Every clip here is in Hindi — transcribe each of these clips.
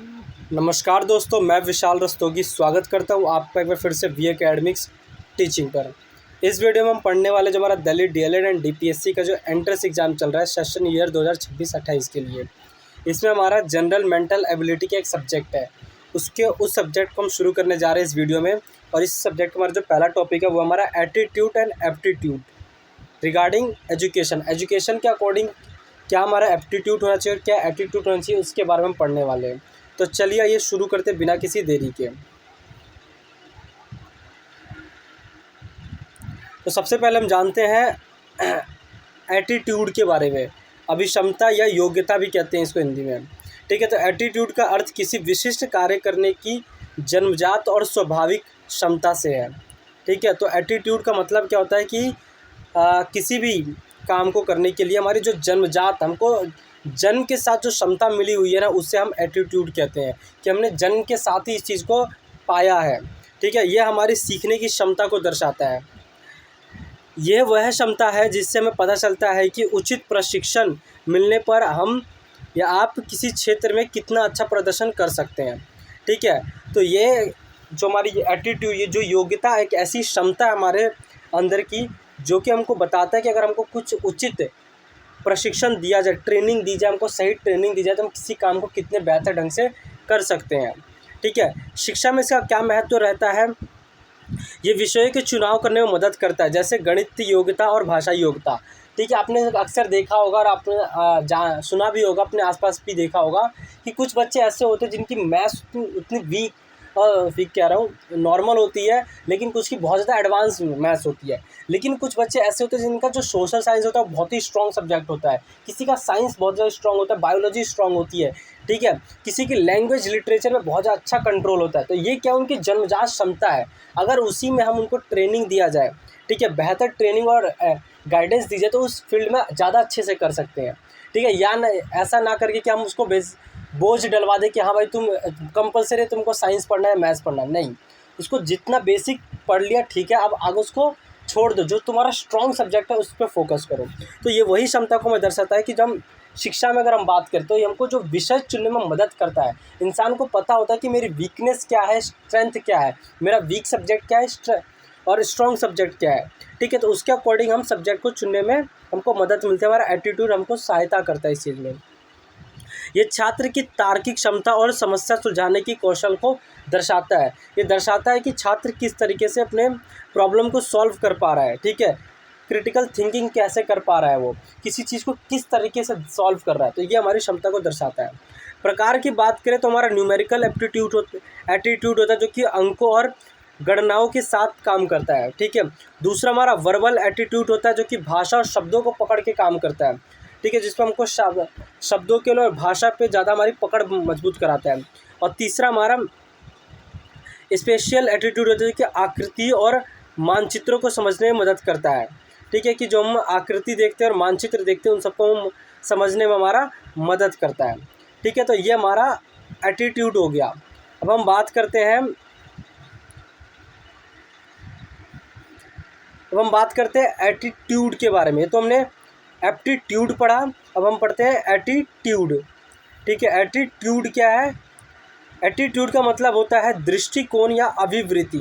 नमस्कार दोस्तों, मैं विशाल रस्तोगी स्वागत करता हूँ आपका एक बार फिर से वी एकेडमिक्स टीचिंग पर। इस वीडियो में हम पढ़ने वाले जो हमारा दिल्ली डीएलएड एंड डीपीएससी का जो एंट्रेंस एग्जाम चल रहा है सेशन ईयर 2026-28 के लिए, इसमें हमारा जनरल मेंटल एबिलिटी का एक सब्जेक्ट है। उस सब्जेक्ट को हम शुरू करने जा रहे हैं इस वीडियो में। और इस सब्जेक्ट का हमारा जो पहला टॉपिक है वो हमारा attitude and aptitude regarding education के अकॉर्डिंग क्या हमारा एप्टीट्यूड होना चाहिए और क्या एटीट्यूड होना चाहिए, उसके बारे में हम पढ़ने वाले हैं। तो चलिए आइए शुरू करते बिना किसी देरी के। तो सबसे पहले हम जानते हैं एटीट्यूड के बारे में। अभिक्षमता या योग्यता भी कहते हैं इसको हिंदी में। ठीक है, तो एटीट्यूड का अर्थ किसी विशिष्ट कार्य करने की जन्मजात और स्वाभाविक क्षमता से है। ठीक है, तो एटीट्यूड का मतलब क्या होता है कि किसी भी काम को करने के लिए हमारी जो जन्मजात, हमको जन्म के साथ जो क्षमता मिली हुई है ना, उससे हम एटीट्यूड कहते हैं कि हमने जन्म के साथ ही इस चीज़ को पाया है। ठीक है, यह हमारी सीखने की क्षमता को दर्शाता है। यह वह क्षमता है जिससे हमें पता चलता है कि उचित प्रशिक्षण मिलने पर हम या आप किसी क्षेत्र में कितना अच्छा प्रदर्शन कर सकते हैं। ठीक है, तो ये जो हमारी एटीट्यूड, ये जो योग्यता है, एक ऐसी क्षमता है हमारे अंदर की जो कि हमको बताता है कि अगर हमको कुछ उचित प्रशिक्षण दिया जाए, ट्रेनिंग दी जाए, हमको सही ट्रेनिंग दी जाए, तो हम किसी काम को कितने बेहतर ढंग से कर सकते हैं। ठीक है, शिक्षा में इसका क्या महत्व रहता है? ये विषयों के चुनाव करने में मदद करता है, जैसे गणित योग्यता और भाषा योग्यता। ठीक है, आपने अक्सर देखा होगा और आपने सुना भी होगा, अपने आसपास भी देखा होगा कि कुछ बच्चे ऐसे होते हैं जिनकी मैथ्स उतनी वीक कह रहा हूँ, नॉर्मल होती है, लेकिन कुछ की बहुत ज़्यादा एडवांस मैथ्स होती है। लेकिन कुछ बच्चे ऐसे होते हैं जिनका जो सोशल साइंस होता है बहुत ही स्ट्रॉन्ग सब्जेक्ट होता है, किसी का साइंस बहुत ज़्यादा स्ट्रॉन्ग होता है, बायोलॉजी स्ट्रॉन्ग होती है। ठीक है, किसी की लैंग्वेज लिटरेचर में बहुत ज़्यादा अच्छा कंट्रोल होता है। तो ये क्या उनकी जन्मजात क्षमता है, अगर उसी में हम उनको ट्रेनिंग दिया जाए, ठीक है, बेहतर ट्रेनिंग और गाइडेंस दी जाए, तो उस फील्ड में ज़्यादा अच्छे से कर सकते हैं। ठीक है, या न ऐसा ना करके कि हम उसको बोझ डलवा दें कि हाँ भाई तुम कंपलसरी तुमको साइंस पढ़ना है, मैथ्स पढ़ना है। नहीं, उसको जितना बेसिक पढ़ लिया ठीक है, अब आगे उसको छोड़ दो, जो तुम्हारा स्ट्रॉन्ग सब्जेक्ट है उस पर फोकस करो। तो ये वही क्षमता को मैं दर्शाता है कि जब शिक्षा में अगर हम बात करें तो ये हमको जो विषय चुनने में मदद करता है। इंसान को पता होता है कि मेरी वीकनेस क्या है, स्ट्रेंथ क्या है, मेरा वीक सब्जेक्ट क्या है और स्ट्रॉन्ग सब्जेक्ट क्या है। ठीक है, तो उसके अकॉर्डिंग हम सब्जेक्ट को चुनने में हमको मदद मिलती है, हमारा एटीट्यूड हमको सहायता करता है इस चीज़ में। ये छात्र की तार्किक क्षमता और समस्या सुलझाने की कौशल को दर्शाता है। ये दर्शाता है कि छात्र किस तरीके से अपने प्रॉब्लम को सॉल्व कर पा रहा है। ठीक है, क्रिटिकल थिंकिंग कैसे कर पा रहा है, वो किसी चीज़ को किस तरीके से सॉल्व कर रहा है। तो ये हमारी क्षमता को दर्शाता है। प्रकार की बात करें तो हमारा न्यूमेरिकल एप्टीट्यूड होता है, जो कि अंकों और गणनाओं के साथ काम करता है। ठीक है, दूसरा हमारा वर्बल एटीट्यूड होता है, जो कि भाषा और शब्दों को पकड़ के काम करता है। ठीक है, जिसमें हमको शब्दों के और भाषा पे ज़्यादा हमारी पकड़ मजबूत कराता है। और तीसरा हमारा स्पेशियल एटीट्यूड होता है कि आकृति और मानचित्रों को समझने में मदद करता है। ठीक है, कि जो हम आकृति देखते हैं और मानचित्र देखते हैं उन सबको हम समझने में हमारा मदद करता है। ठीक है, तो ये हमारा एटीट्यूड हो गया। अब हम बात करते हैं एटीट्यूड के बारे में। तो हमने एप्टीट्यूड पढ़ा, अब हम पढ़ते हैं एटीट्यूड। ठीक है, एटीट्यूड क्या है? एटीट्यूड का मतलब होता है दृष्टिकोण या अभिवृत्ति।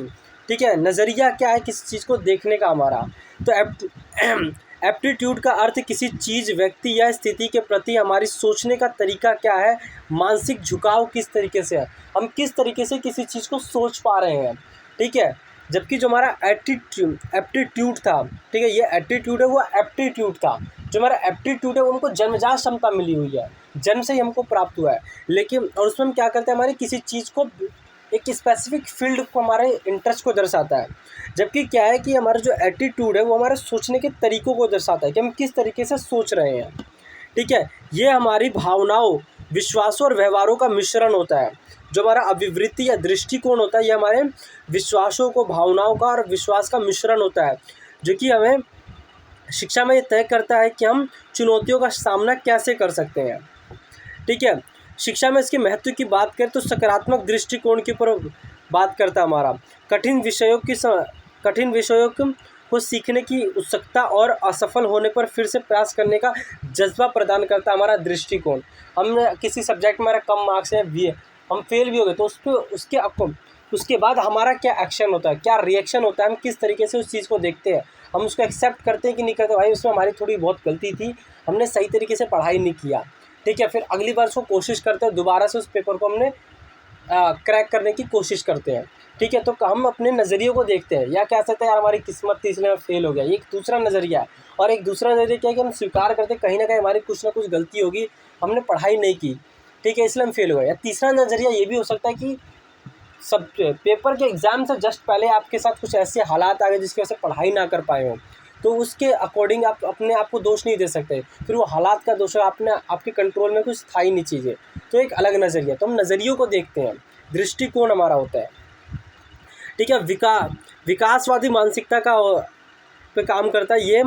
ठीक है, नज़रिया क्या है किसी चीज़ को देखने का हमारा। तो एप्टीट्यूड का अर्थ किसी चीज़, व्यक्ति या स्थिति के प्रति हमारी सोचने का तरीका क्या है, मानसिक झुकाव किस तरीके से है, हम किस तरीके से किसी चीज़ को सोच पा रहे हैं। ठीक है, जबकि जो हमारा एप्टीट्यूड था, ठीक है, ये एटीट्यूड है, वो एप्टीट्यूड था। जो हमारा एप्टीट्यूड है उनको जन्मजात क्षमता मिली हुई है, जन्म से ही हमको प्राप्त हुआ है। लेकिन और उसमें हम क्या करते हैं, हमारी किसी चीज़ को, एक स्पेसिफिक फील्ड को, हमारे इंटरेस्ट को दर्शाता है। जबकि क्या है कि हमारा जो एटीट्यूड है वो हमारे सोचने के तरीक़ों को दर्शाता है कि हम किस तरीके से सोच रहे हैं। ठीक है, ये हमारी भावनाओं, विश्वासों और व्यवहारों का मिश्रण होता है। जो हमारा अभिवृत्ति या दृष्टिकोण होता है, ये हमारे विश्वासों को, भावनाओं का और विश्वास का मिश्रण होता है, जो कि हमें शिक्षा में ये तय करता है कि हम चुनौतियों का सामना कैसे कर सकते हैं। ठीक है, शिक्षा में इसके महत्व की बात करें तो सकारात्मक दृष्टिकोण के ऊपर बात करता है हमारा। कठिन विषयों को सीखने की उत्सुकता और असफल होने पर फिर से प्रयास करने का जज्बा प्रदान करता है हमारा दृष्टिकोण। हम किसी सब्जेक्ट में हमारा कम मार्क्स है, हम फेल भी हो गए तो उसके बाद हमारा क्या एक्शन होता है, क्या रिएक्शन होता है, हम किस तरीके से उस चीज़ को देखते हैं, हम उसको एक्सेप्ट करते हैं कि नहीं करते, भाई उसमें हमारी थोड़ी बहुत गलती थी, हमने सही तरीके से पढ़ाई नहीं किया, ठीक है। फिर अगली बार उसको कोशिश करते हैं, दोबारा से उस पेपर को हमने क्रैक करने की कोशिश करते हैं, ठीक है। तो हम अपने नज़रिए को देखते हैं, या कह सकते हैं यार हमारी किस्मत थी इसलिए फेल हो गया, ये एक दूसरा नज़रिया है। और एक दूसरा नज़रिया क्या है कि हम स्वीकार करते हैं कहीं ना कहीं हमारी कुछ ना कुछ गलती होगी, हमने पढ़ाई नहीं की, ठीक है, इसलिए हम फेल हो गए। या तीसरा नज़रिया ये भी हो सकता है कि सब पेपर के एग्ज़ाम से जस्ट पहले आपके साथ कुछ ऐसे हालात आ गए जिसकी वजह से पढ़ाई ना कर पाए हो, तो उसके अकॉर्डिंग आप अपने आप को दोष नहीं दे सकते, फिर वो हालात का दोष है, आपके कंट्रोल में कुछ था ही नहीं चीज़ें, तो एक अलग नज़रिया। तो हम नज़रियों को देखते हैं, दृष्टिकोण हमारा होता है, ठीक है। विकासवादी मानसिकता का पे काम करता है ये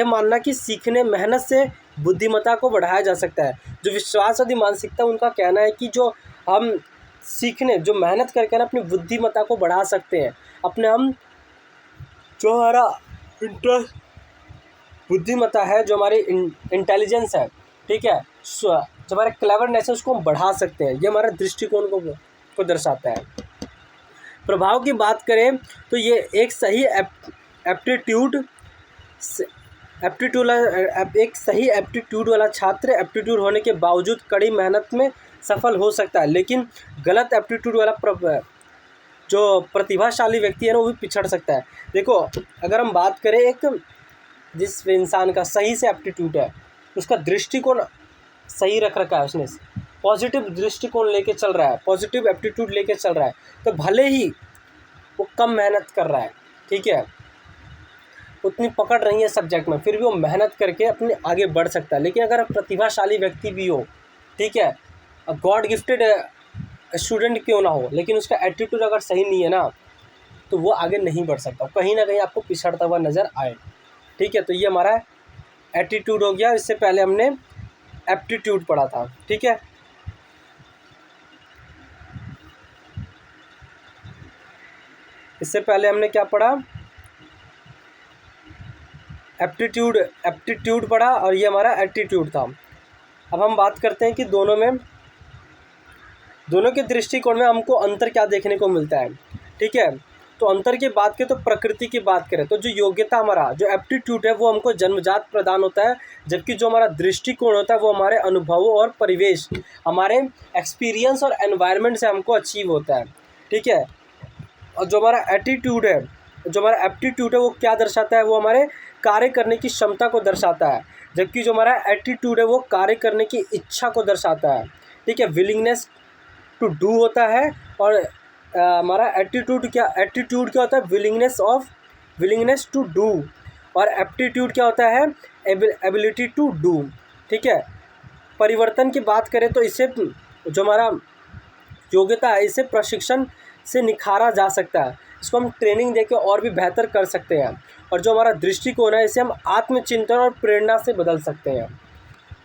मानना कि सीखने मेहनत से बुद्धिमत्ता को बढ़ाया जा सकता है। जो विश्वासवादी मानसिकता उनका कहना है कि जो हम सीखने जो मेहनत करके ना अपनी बुद्धिमत्ता को बढ़ा सकते हैं, अपने हम जो हमारा इंटरेस्ट बुद्धिमत्ता है, जो हमारी इंटेलिजेंस है, ठीक है, जो हमारा क्लेवरनेस है उसको हम बढ़ा सकते हैं, ये हमारा दृष्टिकोण को दर्शाता है। प्रभाव की बात करें तो ये एक सही एप्टीट्यूड वाला छात्र एप्टीट्यूड होने के बावजूद कड़ी मेहनत में सफल हो सकता है, लेकिन गलत एप्टीट्यूड वाला जो प्रतिभाशाली व्यक्ति है ना वो भी पिछड़ सकता है। देखो, अगर हम बात करें एक जिस इंसान का सही से एप्टीट्यूड है, उसका दृष्टिकोण सही रख रखा है, उसने पॉजिटिव दृष्टिकोण लेके चल रहा है, पॉजिटिव एप्टीट्यूड लेके चल रहा है, तो भले ही वो कम मेहनत कर रहा है, ठीक है, उतनी पकड़ नहीं है सब्जेक्ट में, फिर भी वो मेहनत करके अपने आगे बढ़ सकता है। लेकिन अगर प्रतिभाशाली व्यक्ति भी हो, ठीक है, गॉड गिफ्टेड स्टूडेंट क्यों ना हो, लेकिन उसका एटीट्यूड अगर सही नहीं है ना, तो वो आगे नहीं बढ़ सकता, कहीं ना कहीं आपको पिछड़ता हुआ नज़र आए, ठीक है। तो ये हमारा एटीट्यूड हो गया। इससे पहले हमने एप्टीट्यूड पढ़ा था, ठीक है। इससे पहले हमने क्या पढ़ा, एप्टीट्यूड पढ़ा, और ये हमारा एटीट्यूड था। अब हम बात करते हैं कि दोनों के दृष्टिकोण में हमको अंतर क्या देखने को मिलता है, ठीक है। तो अंतर की बात करें तो प्रकृति की बात करें तो जो योग्यता हमारा जो एप्टीट्यूड है वो हमको जन्मजात प्रदान होता है, जबकि जो हमारा दृष्टिकोण होता है वो हमारे अनुभवों और परिवेश, हमारे एक्सपीरियंस और एनवायरनमेंट से हमको अचीव होता है, ठीक है। और जो हमारा एटीट्यूड है, जो हमारा एप्टीट्यूड है वो क्या दर्शाता है, वो हमारे कार्य करने की क्षमता को दर्शाता है, जबकि जो हमारा एटीट्यूड है वो कार्य करने की इच्छा को दर्शाता है, ठीक है, विलिंगनेस टू डू होता है। और हमारा एटीट्यूड क्या होता है, विलिंगनेस टू डू, और एप्टीट्यूड क्या होता है, एबिलिटी टू डू, ठीक है। परिवर्तन की बात करें तो इसे जो हमारा योग्यता है इसे प्रशिक्षण से निखारा जा सकता है, इसको हम ट्रेनिंग देकर और भी बेहतर कर सकते हैं। और जो हमारा दृष्टिकोण है इसे हम आत्मचिंतन और प्रेरणा से बदल सकते हैं।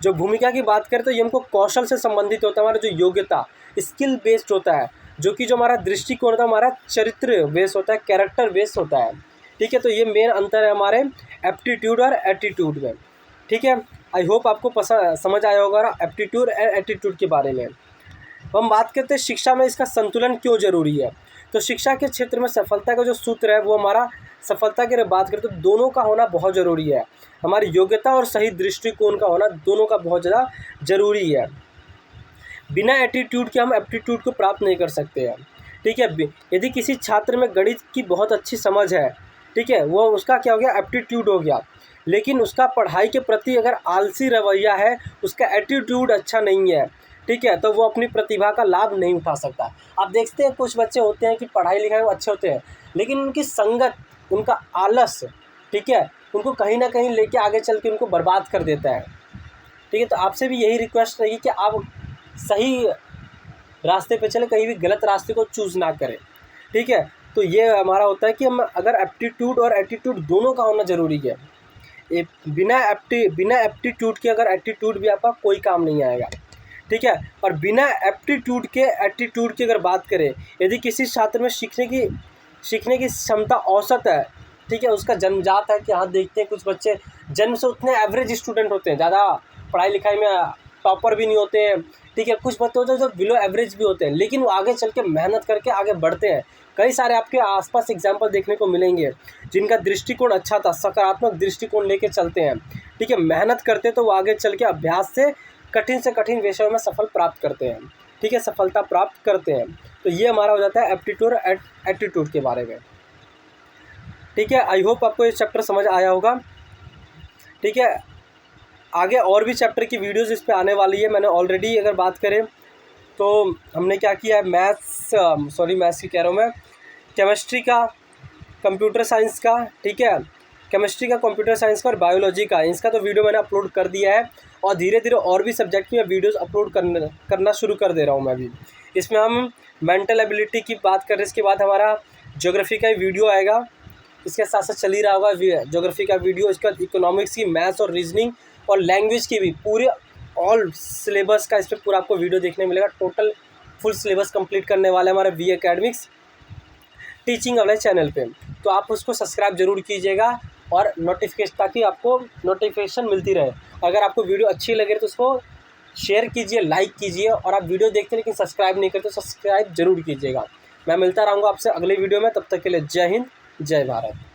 जो भूमिका की बात करें तो ये हमको कौशल से संबंधित होता है, हमारा जो योग्यता स्किल बेस्ड होता है, जो कि जो हमारा दृष्टिकोण होता है हमारा चरित्र बेस्ड होता है, कैरेक्टर बेस्ड होता है, ठीक है। तो ये मेन अंतर है हमारे एप्टीट्यूड और एटीट्यूड में, ठीक है। आई होप आपको समझ आया होगा एप्टीट्यूड और एटीट्यूड के बारे में। हम बात करते हैं शिक्षा में इसका संतुलन क्यों जरूरी है। तो शिक्षा के क्षेत्र में सफलता का जो सूत्र है वो हमारा सफलता की बात करें तो दोनों का होना बहुत ज़रूरी है, हमारी योग्यता और सही दृष्टिकोण का होना दोनों का बहुत ज़्यादा ज़रूरी है। बिना एटीट्यूड के हम एप्टीट्यूड को प्राप्त नहीं कर सकते हैं, ठीक है। यदि किसी छात्र में गणित की बहुत अच्छी समझ है, ठीक है, वो उसका क्या हो गया, एप्टीट्यूड हो गया, लेकिन उसका पढ़ाई के प्रति अगर आलसी रवैया है, उसका एटीट्यूड अच्छा नहीं है, ठीक है, तो वो अपनी प्रतिभा का लाभ नहीं उठा सकता। आप देखते हैं कुछ बच्चे होते हैं कि पढ़ाई लिखाई में अच्छे होते हैं, लेकिन उनकी संगत, उनका आलस, ठीक है, उनको कहीं ना कहीं लेके आगे चल के उनको बर्बाद कर देता है, ठीक है। तो आपसे भी यही रिक्वेस्ट रहेगी कि आप सही रास्ते पे चले, कहीं भी गलत रास्ते को चूज़ ना करें, ठीक है। तो ये हमारा होता है कि हम अगर एप्टीट्यूड और एटीट्यूड दोनों का होना ज़रूरी है। बिना एप्टीट्यूड के अगर एटीट्यूड भी आपका कोई काम नहीं आएगा, ठीक है। और बिना एप्टीट्यूड के एटीट्यूड की अगर बात करें, यदि किसी छात्र में सीखने की क्षमता औसत है, ठीक है, उसका जन्मजात है कि हाँ देखते हैं कुछ बच्चे जन्म से उतने एवरेज स्टूडेंट होते हैं, ज़्यादा पढ़ाई लिखाई में टॉपर भी नहीं होते हैं, ठीक है। कुछ बच्चे होते हैं जो बिलो एवरेज भी होते हैं, लेकिन वो आगे चल के मेहनत करके आगे बढ़ते हैं। कई सारे आपके आसपास एग्जाम्पल देखने को मिलेंगे जिनका दृष्टिकोण अच्छा था, सकारात्मक दृष्टिकोण लेके चलते हैं, ठीक है, मेहनत करते तो वो आगे चल के अभ्यास से कठिन विषयों में सफल प्राप्त करते हैं, ठीक है, सफलता प्राप्त करते हैं। तो ये हमारा हो जाता है एप्टीट्यूड एटीट्यूड के बारे में, ठीक है। आई होप आपको ये चैप्टर समझ आया होगा, ठीक है। आगे और भी चैप्टर की वीडियोस इस पे आने वाली है। मैंने ऑलरेडी अगर बात करें तो हमने क्या किया है, मैथ्स की कह रहा हूँ मैं, केमिस्ट्री का, कंप्यूटर साइंस का, ठीक है, केमिस्ट्री का, कंप्यूटर साइंस का और बायोलॉजी का, इसका तो वीडियो मैंने अपलोड कर दिया है। और धीरे धीरे और भी सब्जेक्ट की मैं वीडियोस अपलोड करना शुरू कर दे रहा हूँ मैं भी। इसमें हम मेंटल एबिलिटी की बात कर रहे हैं, इसके बाद हमारा ज्योग्राफी का वीडियो आएगा, इसके साथ साथ चल ही रहा होगा ज्योग्राफी का वीडियो, इसका इकोनॉमिक्स की, मैथ्स और रीजनिंग और लैंग्वेज की भी पूरे ऑल सिलेबस का इस पर पूरा आपको वीडियो देखने मिलेगा। टोटल फुल सिलेबस कंप्लीट करने वाला है हमारा वी एकेडमिक्स टीचिंग वाले चैनल पे। तो आप उसको सब्सक्राइब जरूर कीजिएगा और नोटिफिकेशन, ताकि आपको नोटिफिकेशन मिलती रहे। अगर आपको वीडियो अच्छी लगे तो उसको शेयर कीजिए, लाइक कीजिए, और आप वीडियो देखते हैं लेकिन सब्सक्राइब नहीं करते तो सब्सक्राइब जरूर कीजिएगा। मैं मिलता रहूँगा आपसे अगले वीडियो में, तब तक के लिए जय हिंद, जय भारत।